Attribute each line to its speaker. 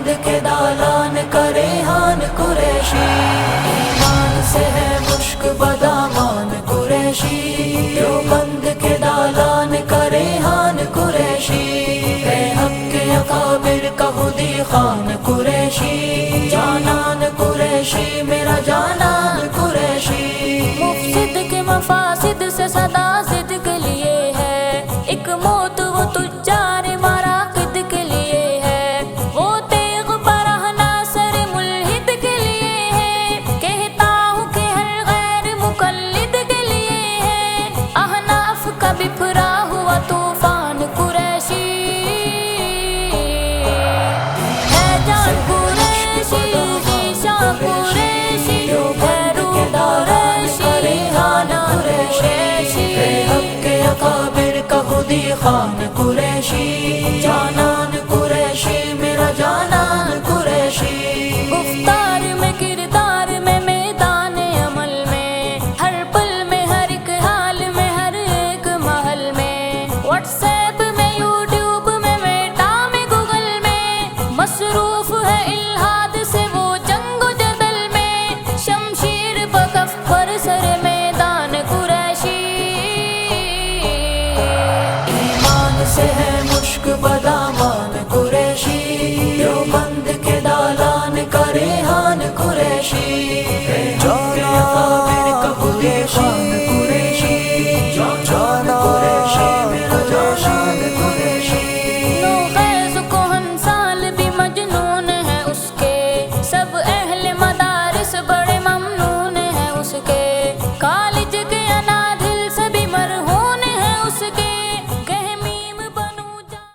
Speaker 1: دیوبند کے دالان کرے ہان قریشی، ایمان سے ہے مشک بدامان قریشی، دیوبند کے دالان کرے ہان قریشی، ہے حق کے اکابر کا خودی خان قریشی، جانان قریشی میرا جانان قریشی،
Speaker 2: مفسد کے مفاسد سے صدا ضد کے لیے ہے، ایک موت وہ تجار مراقد کے لیے ہے، وہ تیغ برہنہ سر ملحد کے لیے ہے، کہتا ہوں کہ ہر غیر مقلد کے لیے ہے، احناف کا بپھرا ہوا طوفان قریشی، ہے جان قریشی ذیشان قریشی، ہے روح قریشی حالا قریشی،
Speaker 1: ہے حق کے اکابر کا خودی خان قریشی، جانا